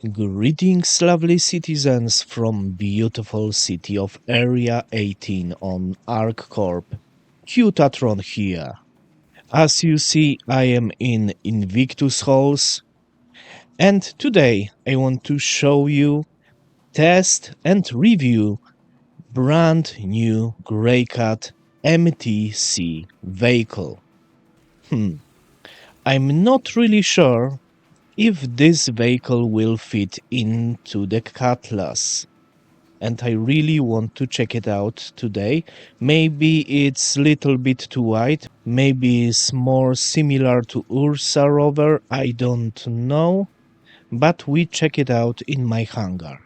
Greetings, lovely citizens from beautiful city of Area 18 on ArcCorp. Qutatron here. As you see, I am in Invictus halls, and today I want to show you, test and review brand new Greycat MTC vehicle. I'm not really sure if this vehicle will fit into the Cutlass, and I really want to check it out today. Maybe it's a little bit too wide, maybe it's more similar to Ursa Rover, I don't know, but we check it out in my hangar,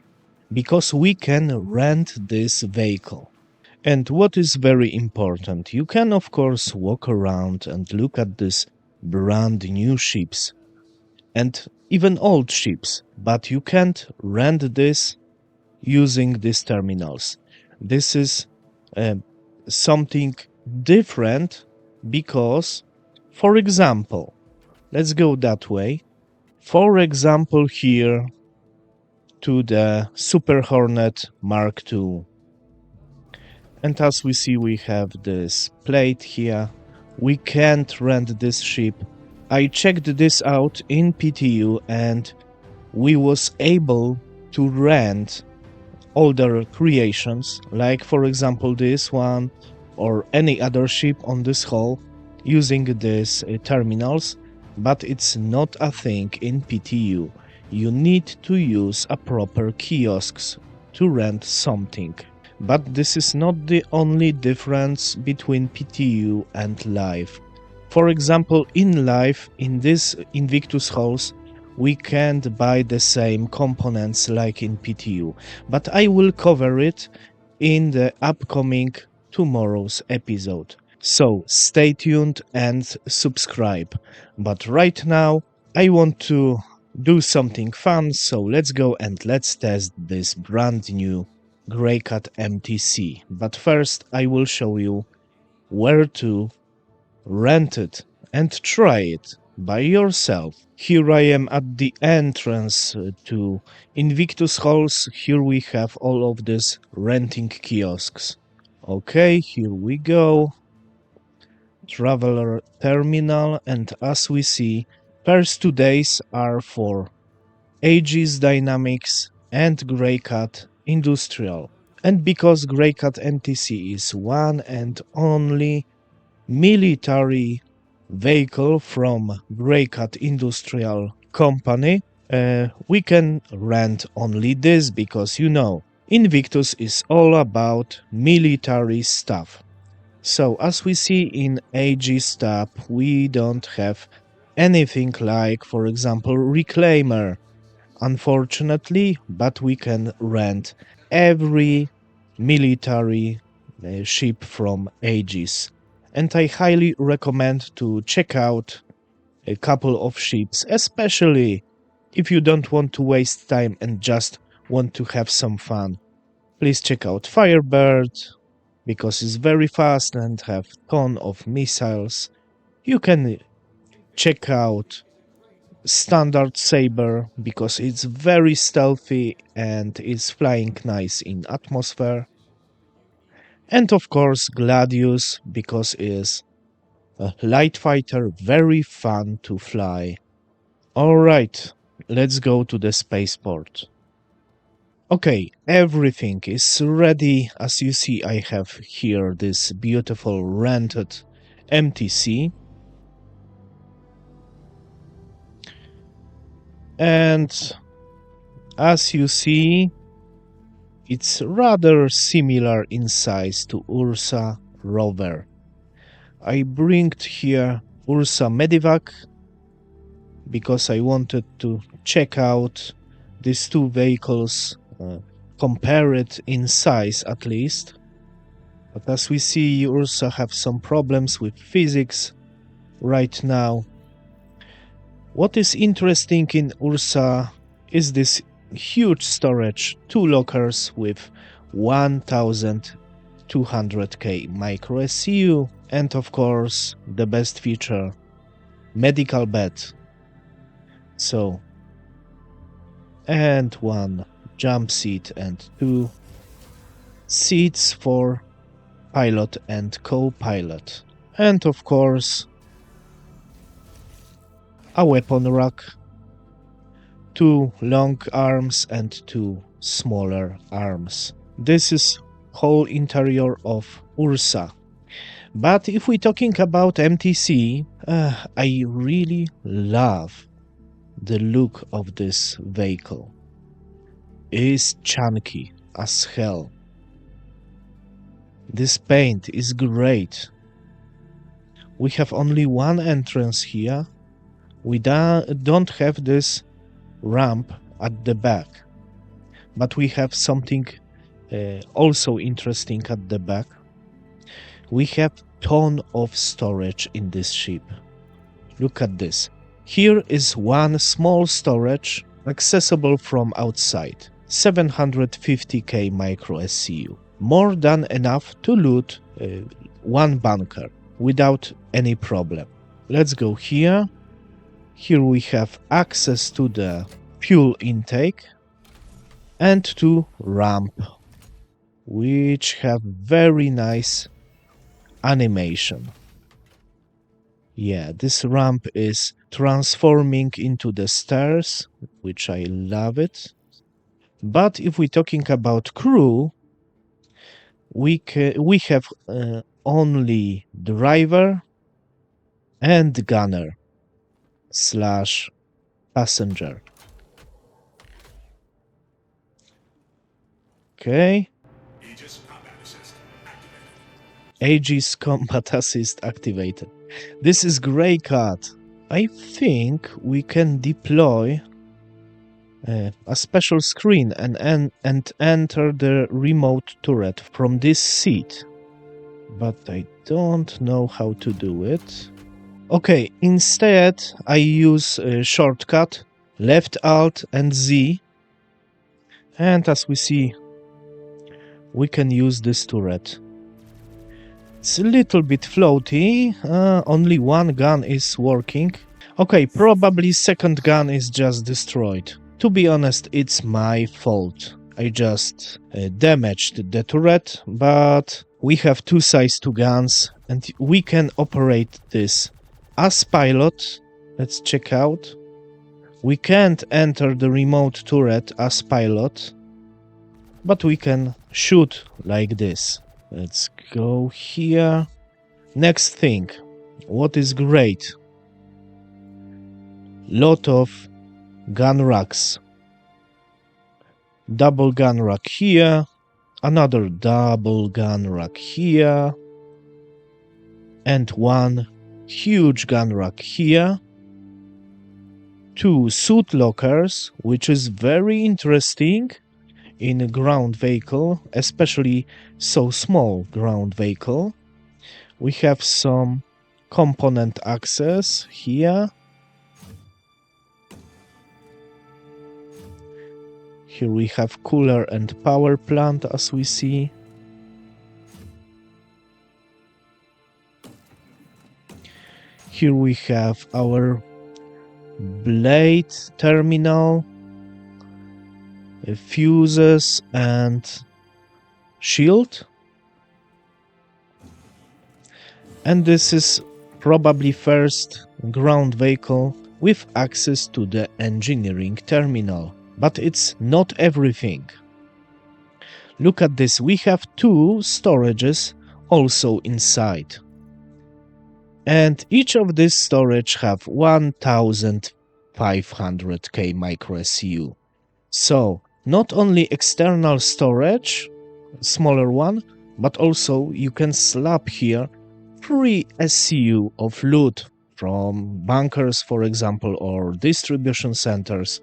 because we can rent this vehicle. And what is very important, you can of course walk around and look at these brand new ships and even old ships, but you can't rent this using these terminals. This is uh, something different because, for example, let's go that way. For example, here to the Super Hornet Mark II. And as we see, we have this plate here. We can't rent this ship. I checked this out in PTU and we was able to rent older creations, like for example this one or any other ship on this hull using these terminals, but it's not a thing in PTU. You need to use a proper kiosks to rent something. But this is not the only difference between PTU and live. For example, in live, in this Invictus hulls, we can't buy the same components like in PTU, but I will cover it in the upcoming tomorrow's episode. So stay tuned and subscribe. But right now, I want to do something fun, so let's go and let's test this brand new Greycat MTC. But first, I will show you where to rent it and try it by yourself. Here I am at the entrance to Invictus halls. Here we have all of these renting kiosks. Okay, here we go. Traveler terminal, and as we see, first 2 days are for Aegis Dynamics and Greycat Industrial. And because Greycat MTC is one and only military vehicle from Greycat Industrial Company, we can rent only this because Invictus is all about military stuff. So as we see in Aegis tab, we don't have anything like, for example, Reclaimer, unfortunately, but we can rent every military ship from Aegis. And I highly recommend to check out a couple of ships, especially if you don't want to waste time and just want to have some fun. Please check out Firebird, because it's very fast and have ton of missiles. You can check out Standard Saber, because it's very stealthy and is flying nice in atmosphere. And of course Gladius, because it's a light fighter, very fun to fly. Alright, let's go to the spaceport. Okay, everything is ready. As you see, I have here this beautiful rented MTC. And as you see, it's rather similar in size to Ursa Rover. I bring here Ursa Medivac because I wanted to check out these two vehicles, compare it in size at least. But as we see, Ursa have some problems with physics right now. What is interesting in Ursa is this huge storage, 2 lockers with 1200K micro SCU, and of course the best feature, medical bed. So and one jump seat and two seats for pilot and co-pilot. And of course, a weapon rack, two long arms and two smaller arms. This is whole interior of Ursa. But if we're talking about MTC, I really love the look of this vehicle. It is chunky as hell. This paint is great. We have only one entrance here. We don't have this ramp at the back, but we have something also interesting at the back. We have ton of storage in this ship. Look at this. Here is one small storage accessible from outside. 750k micro SCU. More than enough to loot one bunker without any problem. Let's go here. Here we have access to the fuel intake and to ramp, which have very nice animation. Yeah, this ramp is transforming into the stairs, which I love it. But if we're talking about crew, we have only driver and gunner / passenger. Okay. Aegis Combat Assist activated. This is Greycat. I think we can deploy a special screen and enter the remote turret from this seat. But I don't know how to do it. Okay, instead I use a shortcut, left Alt and Z. And as we see, we can use this turret. It's a little bit floaty, only one gun is working. Okay, probably second gun is just destroyed. To be honest, it's my fault. I just damaged the turret, but we have two size 2 guns and we can operate this as pilot. Let's check out. We can't enter the remote turret as pilot, but we can shoot like this. Let's go here. Next thing, what is great? Lot of gun racks. Double gun rack here, another double gun rack here, and one huge gun rack here. Two suit lockers, which is very interesting in a ground vehicle, especially so small ground vehicle. We have some component access here. Here we have cooler and power plant, as we see. Here we have our blade terminal, fuses and shield. And this is probably first ground vehicle with access to the engineering terminal. But it's not everything. Look at this, we have two storages also inside. And each of these storage have 1500k micro SCU. So not only external storage, smaller one, but also you can slap here 3 SCU of loot from bunkers, for example, or distribution centers,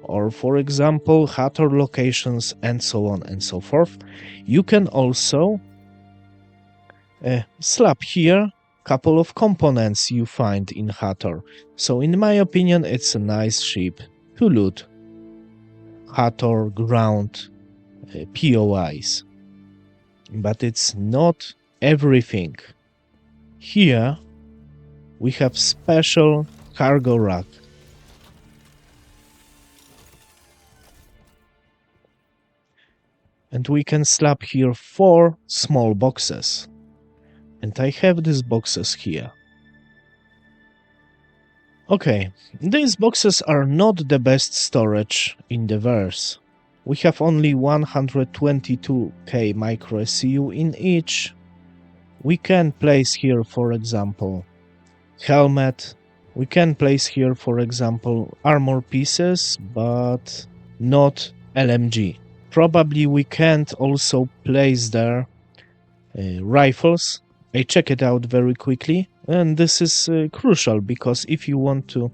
or for example Hathor locations, and so on and so forth. You can also slap here couple of components you find in Hathor. So in my opinion, it's a nice ship to loot Hathor ground POIs. But it's not everything. Here we have special cargo rack. And we can slap here 4 small boxes. And I have these boxes here. Okay, these boxes are not the best storage in the verse. We have only 122K micro SCU in each. We can place here, for example, helmet. We can place here, for example, armor pieces, but not LMG. Probably we can't also place there rifles. I check it out very quickly, and this is crucial because if you want to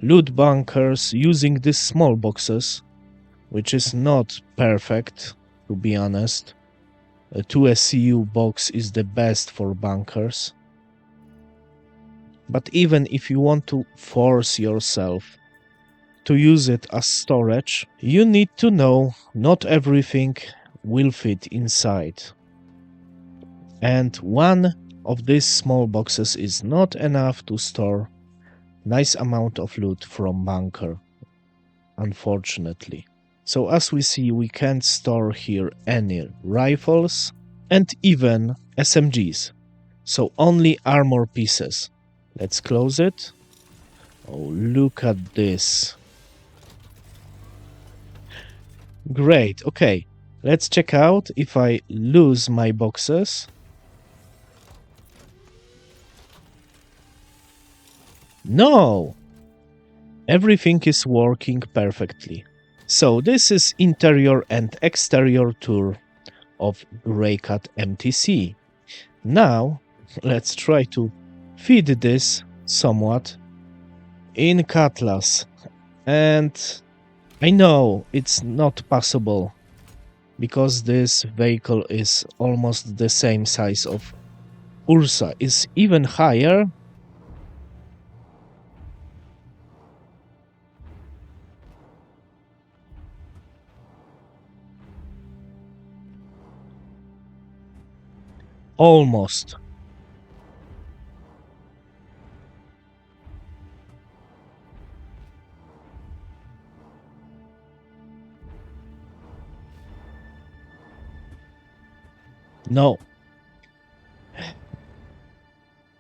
loot bunkers using these small boxes, which is not perfect, to be honest, a 2 SCU box is the best for bunkers. But even if you want to force yourself to use it as storage, you need to know not everything will fit inside. And one of these small boxes is not enough to store nice amount of loot from bunker, unfortunately. So as we see, we can't store here any rifles and even SMGs. So only armor pieces. Let's close it. Oh, look at this. Great, okay. Let's check out if I lose my boxes. No! Everything is working perfectly. So this is interior and exterior tour of Greycat MTC. Now, let's try to feed this somewhat in Cutlass. And I know it's not possible because this vehicle is almost the same size of Ursa, is even higher. Almost. No.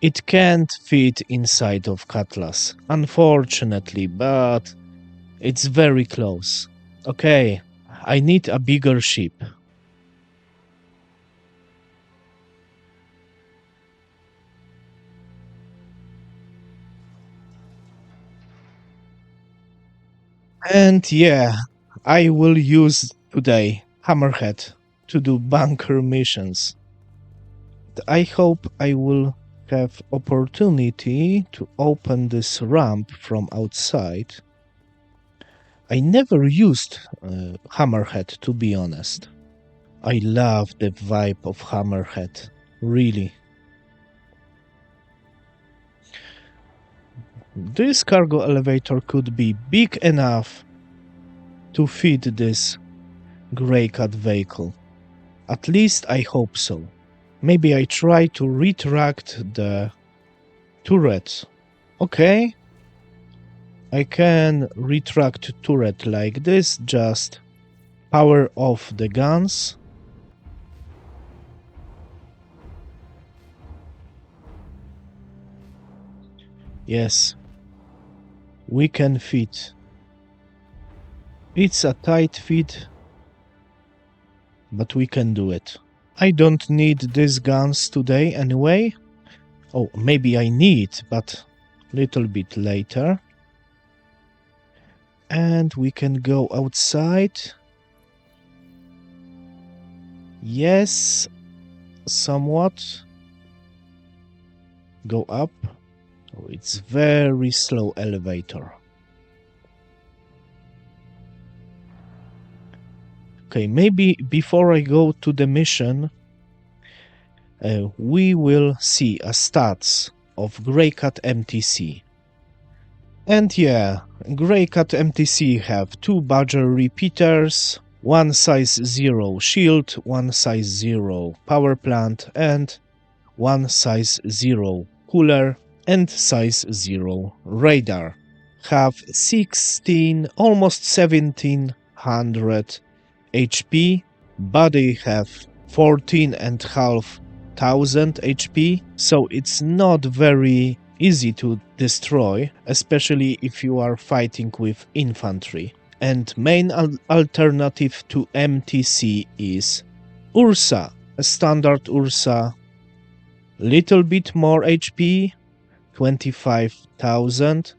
It can't fit inside of Cutlass, unfortunately, but it's very close. Okay, I need a bigger ship. And yeah, I will use today Hammerhead to do bunker missions. I hope I will have opportunity to open this ramp from outside. I never used Hammerhead, to be honest. I love the vibe of Hammerhead, really. This cargo elevator could be big enough to fit this Greycat vehicle. At least I hope so. Maybe I try to retract the turret. Okay. I can retract turret like this, just power off the guns. Yes. We can fit. It's a tight fit, but we can do it. I don't need these guns today anyway. Oh, maybe I need, but little bit later. And we can go outside. Yes, somewhat. Go up. Oh, it's very slow elevator. Okay, maybe before I go to the mission, we will see a stats of Greycat MTC. And yeah, Greycat MTC have 2 Badger repeaters, 1 size 0 shield, 1 size 0 power plant, and 1 size 0 cooler, and size 0 radar. Have 16, almost 1700 HP, body have 14,500 HP, so it's not very easy to destroy, especially if you are fighting with infantry. And main alternative to MTC is Ursa, a standard Ursa, little bit more HP, 25,000,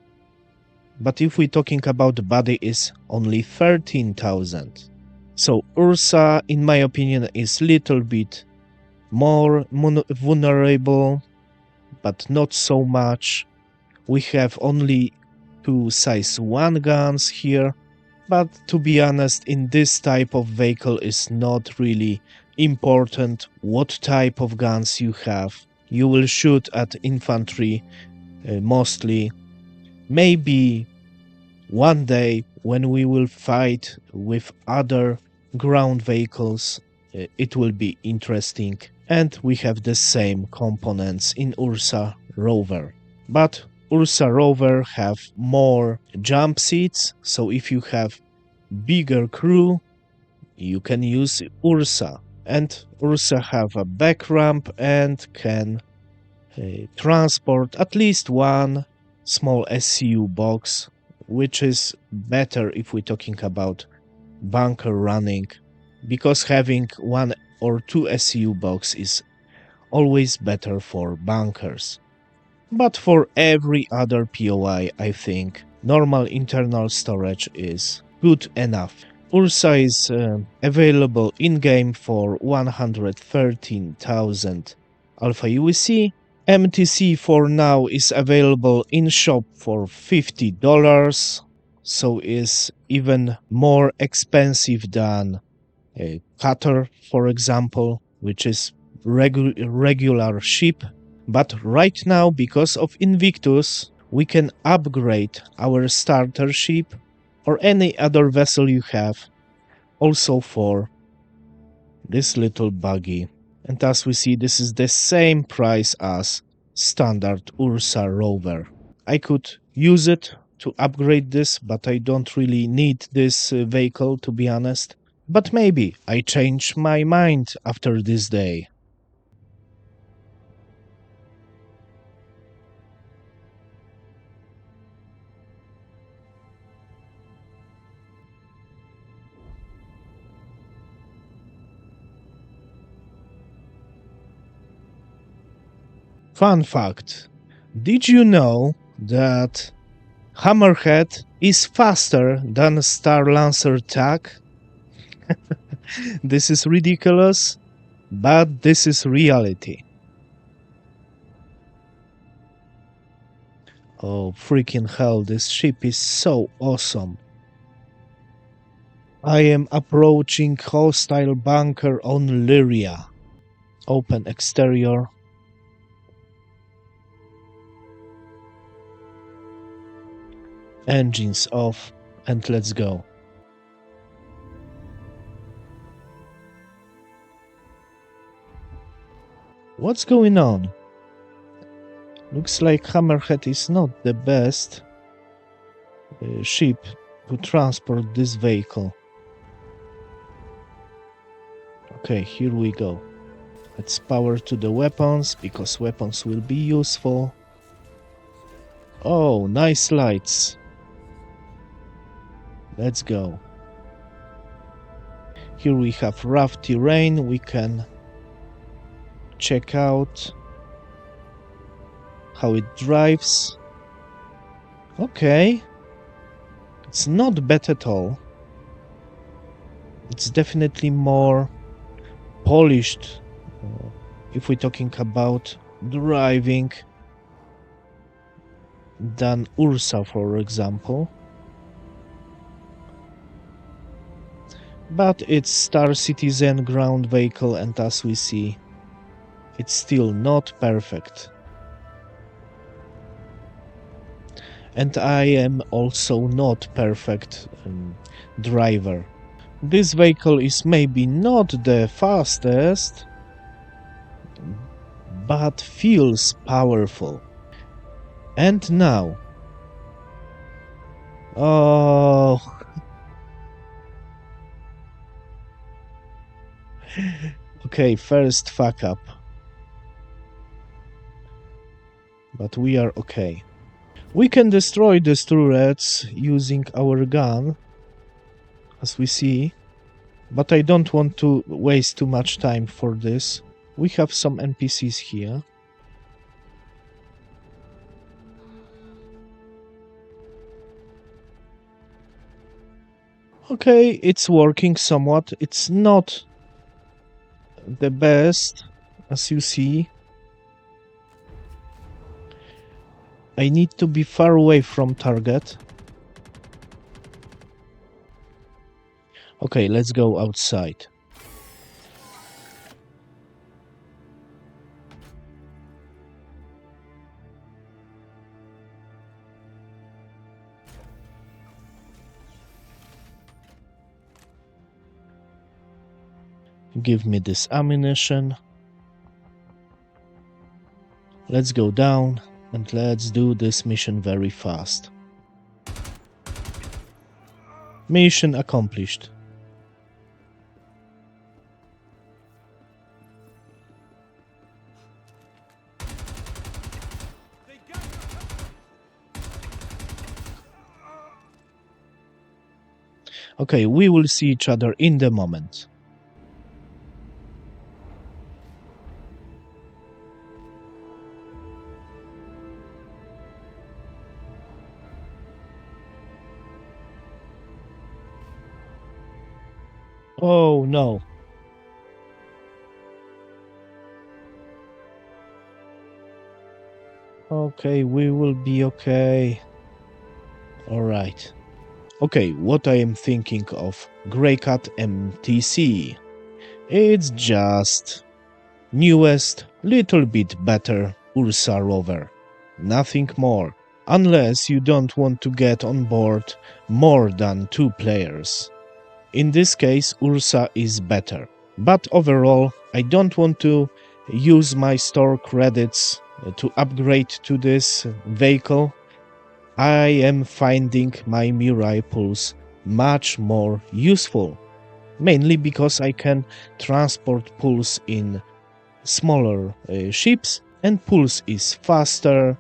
but if we're talking about the body is only 13,000. So Ursa, in my opinion, is little bit more vulnerable, but not so much. We have only two size 1 guns here, but to be honest, in this type of vehicle is not really important what type of guns you have. You will shoot at infantry mostly. Maybe one day when we will fight with other ground vehicles, it will be interesting. And we have the same components in Ursa Rover. But Ursa Rover have more jump seats, so if you have bigger crew, you can use Ursa. And Ursa have a back ramp and can transport at least one small SCU box, which is better if we're talking about bunker running, because having one or two SCU box is always better for bunkers. But for every other POI, I think normal internal storage is good enough. Ursa is available in-game for 113,000 Alpha UEC. MTC for now is available in shop for $50, so is even more expensive than a Cutter, for example, which is regular ship. But right now, because of Invictus, we can upgrade our starter ship or any other vessel you have, also for this little buggy. And as we see, this is the same price as standard Ursa Rover. I could use it to upgrade this, but I don't really need this vehicle, to be honest. But maybe I change my mind after this day. Fun fact: did you know that Hammerhead is faster than Star Lancer TAC? This is ridiculous, but this is reality. Oh, freaking hell, this ship is so awesome. I am approaching hostile bunker on Lyria. Open exterior. Engines off, and let's go. What's going on? Looks like Hammerhead is not the best ship to transport this vehicle. Okay, here we go. Let's power to the weapons, because weapons will be useful. Oh, nice lights. Let's go. Here we have rough terrain. We can check out how it drives. Okay. It's not bad at all. It's definitely more polished if we're talking about driving than Ursa, for example. But it's Star Citizen ground vehicle, and as we see, it's still not perfect. And I am also not perfect driver. This vehicle is maybe not the fastest, but feels powerful. And now... Oh... Okay, first fuck up. But we are okay. We can destroy these turrets using our gun, as we see. But I don't want to waste too much time for this. We have some NPCs here. Okay, it's working somewhat. It's not the best, as you see. I need to be far away from target. Okay, let's go outside. Give me this ammunition. Let's go down and let's do this mission very fast. Mission accomplished. Okay, we will see each other in the moment. Oh no. Okay, we will be okay. Alright. Okay, what I am thinking of Greycat MTC. It's just newest, little bit better Ursa Rover. Nothing more. Unless you don't want to get on board more than 2 players. In this case, Ursa is better. But overall, I don't want to use my store credits to upgrade to this vehicle. I am finding my Mirai Pulse much more useful. Mainly because I can transport Pulse in smaller ships, and Pulse is faster,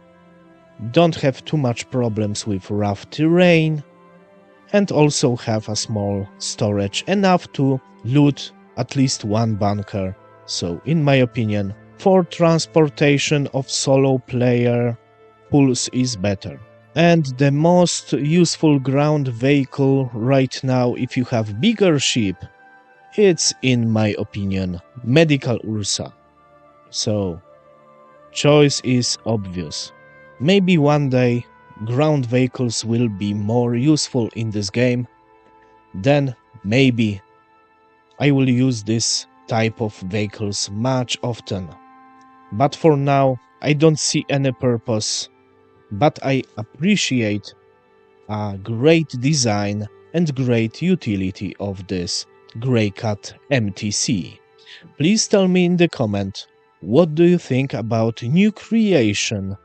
don't have too much problems with rough terrain, and also have a small storage enough to loot at least one bunker. So in my opinion, for transportation of solo player, Pulse is better. And the most useful ground vehicle right now, if you have bigger ship, it's in my opinion Medical Ursa. So choice is obvious. Maybe one day ground vehicles will be more useful in this game. Then maybe I will use this type of vehicles much often. But for now, I don't see any purpose. But I appreciate a great design and great utility of this Greycat MTC. Please tell me in the comment, what do you think about new creation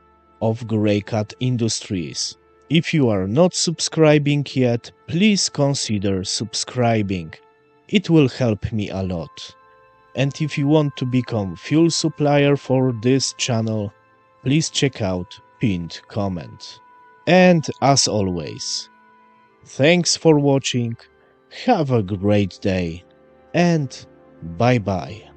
of Greycat Industries? If you are not subscribing yet, please consider subscribing. It will help me a lot. And if you want to become fuel supplier for this channel, please check out pinned comment. And as always, thanks for watching, have a great day, and bye bye.